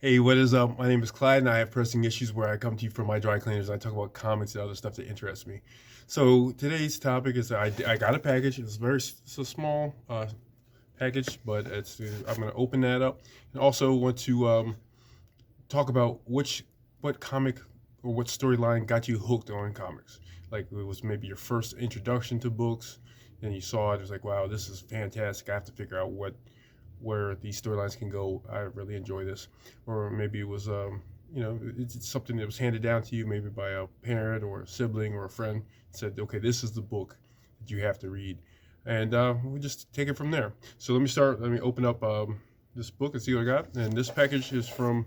Hey, what is up? My name is Clyde, and I have pressing issues where I come to you from my dry cleaners and I talk about comics and other stuff that interests me. So today's topic is I got a package. It's a small package, but I'm going to open that up and also want to talk about what comic or what storyline got you hooked on comics. Like it was maybe your first introduction to books, and you saw it. It was like, wow, this is fantastic. I have to figure out where these storylines can go. I really enjoy this. Or maybe it was it's something that was handed down to you maybe by a parent or a sibling or a friend, said, okay, this is the book that you have to read, and we just take it from there. So let me open up this book and see what I got. And this package is from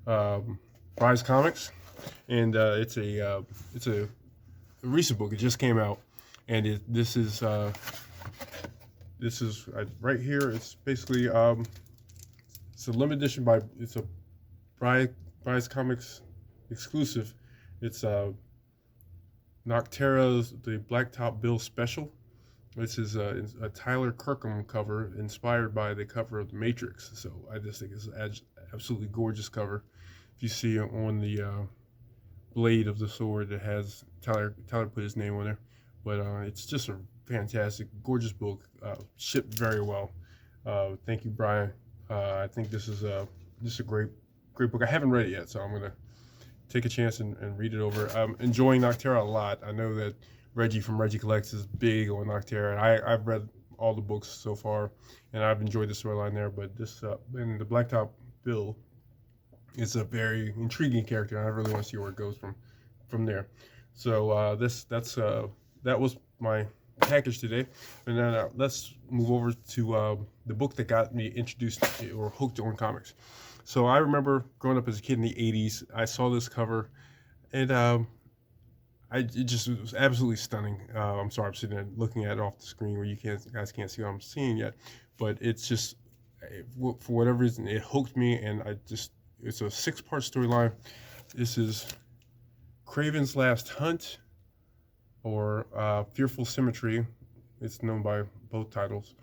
Rise Comics, and it's a recent book. It just came out, and this is right here. It's basically it's a limited edition it's a Rise Comics exclusive. It's Noctera's The Blacktop Bill Special. This is a Tyler Kirkham cover inspired by the cover of The Matrix. So I just think it's an absolutely gorgeous cover. If you see on the blade of the sword, it has Tyler put his name on there. But it's just a fantastic, gorgeous book. Shipped very well. Thank you, Brian. I think this is a great book. I haven't read it yet, so I'm gonna take a chance and read it over. I'm enjoying Noctera a lot. I know that Reggie from Reggie Collects is big on Noctera, and I've read all the books so far, and I've enjoyed the storyline there. But this and the Blacktop Bill is a very intriguing character, and I really want to see where it goes from there. So that was my package today, and then let's move over to the book that got me introduced or hooked on comics. So I remember growing up as a kid in the '80s. I saw this cover, and it was absolutely stunning. I'm sorry, I'm sitting there looking at it off the screen where guys can't see what I'm seeing yet, but it's just for whatever reason it hooked me, and it's a 6-part storyline. This is Craven's Last Hunt, or Fearful Symmetry. It's known by both titles.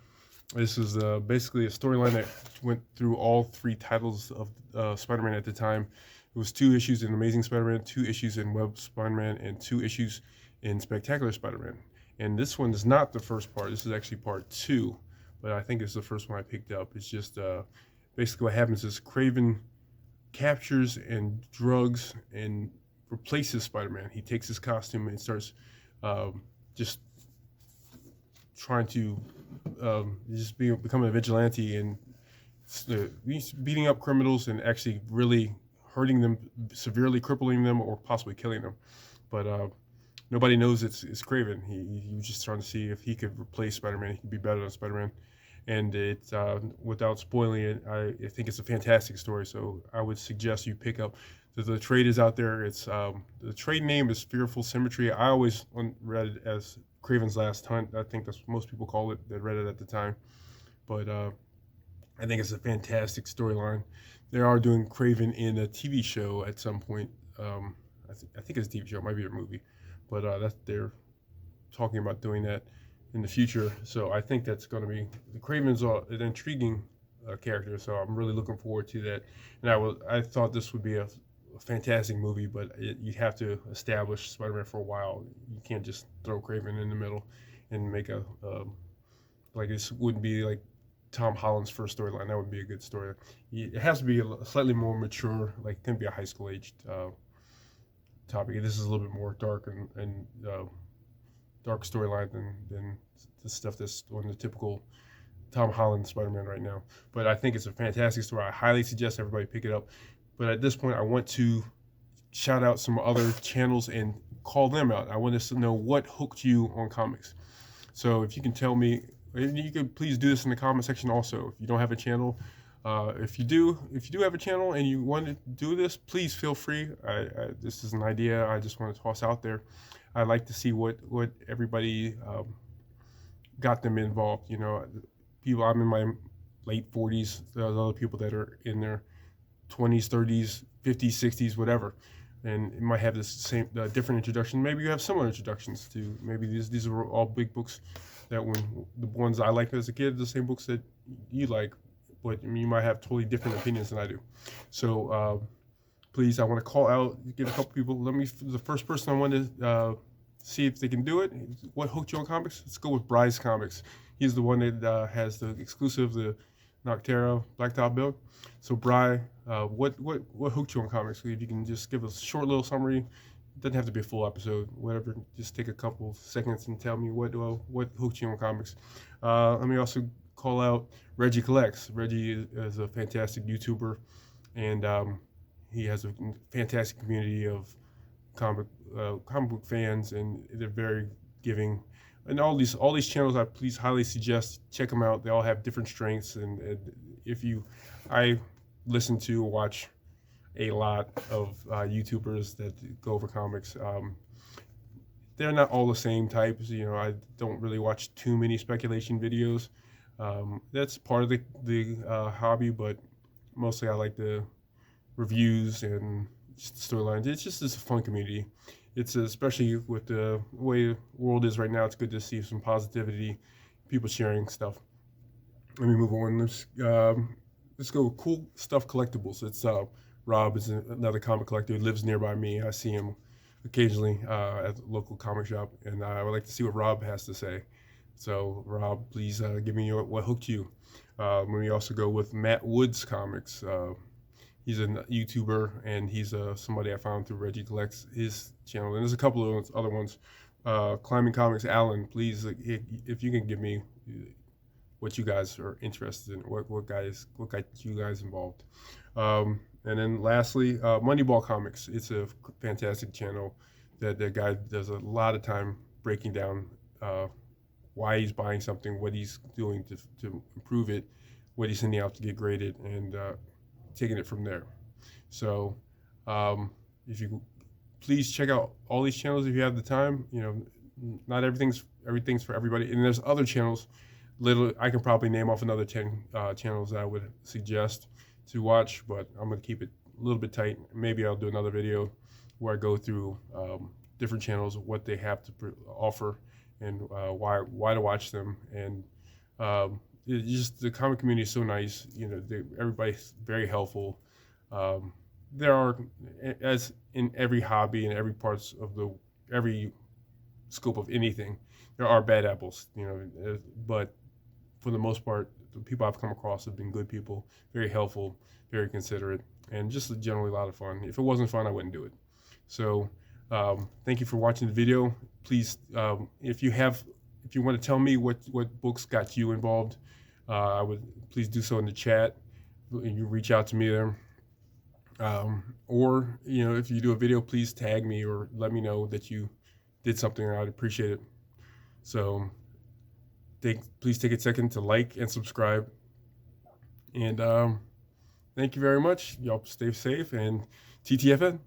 This is basically a storyline that went through all 3 titles of Spider-Man at the time. It was 2 issues in Amazing Spider-Man, 2 issues in Web Spider-Man, and 2 issues in Spectacular Spider-Man. And this one is not the first part. This is actually part 2, but I think it's the first one I picked up. It's just basically what happens is Craven captures and drugs and replaces Spider-Man. He takes his costume and starts just trying to become a vigilante, and he's beating up criminals and actually really hurting them, severely crippling them, or possibly killing them. But nobody knows it's Craven. He was just trying to see if he could replace Spider-Man. He could be better than Spider-Man. And without spoiling it, I think it's a fantastic story. So I would suggest you pick up. The trade is out there. It's the trade name is Fearful Symmetry. I always read it as Craven's Last Hunt. I think that's what most people call it that read it at the time. But I think it's a fantastic storyline. They are doing Craven in a TV show at some point. I think it's a TV show. It might be a movie, but they're talking about doing that in the future. So I think that's going to be Craven's an intriguing character. So I'm really looking forward to that. And I thought this would be a fantastic movie, but you have to establish Spider-Man for a while. You can't just throw Craven in the middle and make like this wouldn't be like Tom Holland's first storyline. That would be a good story. It has to be a slightly more mature, like it can be a high school aged topic. This is a little bit more dark and dark storyline than the stuff that's on the typical Tom Holland Spider-Man right now. But I think it's a fantastic story. I highly suggest everybody pick it up. But at this point, I want to shout out some other channels and call them out. I want us to know what hooked you on comics. So if you can tell me, you can please do this in the comment section also. If you don't have a channel, if you do have a channel and you want to do this, please feel free. This is an idea I just want to toss out there. I'd like to see what everybody got them involved. You know, people. I'm in my late 40s. There's other people that are in their 20s, 30s, 50s, 60s, whatever, and it might have this same different introduction. Maybe you have similar introductions to. Maybe these are all big books that when the ones I liked as a kid, the same books that you like. but you might have totally different opinions than I do. So please, I want to call out, get a couple people. The first person I want to see if they can do it. What hooked you on comics? Let's go with Bry's Comics. He's the one that has the exclusive, the Noctera Blacktop build. So Bry, what hooked you on comics? If you can just give us a short little summary. It doesn't have to be a full episode, whatever. Just take a couple seconds and tell me what hooked you on comics. Let me also call out Reggie Collects. Reggie is a fantastic YouTuber, and he has a fantastic community of comic book fans, and they're very giving. And all these channels, I please highly suggest check them out. They all have different strengths, and I listen to watch a lot of YouTubers that go over comics. They're not all the same types. I don't really watch too many speculation videos. That's part of the hobby, but mostly I like the reviews and storylines. It's just this fun community. It's especially with the way the world is right now. It's good to see some positivity, people sharing stuff. Let me move on. Let's go with Cool Stuff Collectibles. It's Rob is another comic collector who lives nearby me. I see him occasionally at the local comic shop, and I would like to see what Rob has to say. So Rob, please give me what hooked you. We also go with Matt Woods Comics. He's a YouTuber, and he's somebody I found through Reggie Collects, his channel. And there's a couple of other ones. Climbing Comics, Alan, please, if you can give me what you guys are interested in, what got you guys involved. And then lastly, Moneyball Comics. It's a fantastic channel. That guy does a lot of time breaking down why he's buying something, what he's doing to improve it, what he's sending out to get graded, and taking it from there. So if you please check out all these channels if you have the time. Not everything's for everybody, and there's other channels. I can probably name off another 10 channels that I would suggest to watch, but I'm going to keep it a little bit tight. Maybe I'll do another video where I go through different channels, what they have to offer, and why to watch them. And the comic community is so nice. Everybody's very helpful. There are, as in every hobby and every scope of anything, there are bad apples. But for the most part, the people I've come across have been good people, very helpful, very considerate, and just generally a lot of fun. If it wasn't fun, I wouldn't do it. So thank you for watching the video. Please, if you want to tell me what books got you involved, I would please do so in the chat. You reach out to me there. Or if you do a video, please tag me or let me know that you did something. I'd appreciate it. So please take a second to like and subscribe. And thank you very much. Y'all stay safe, and TTFN.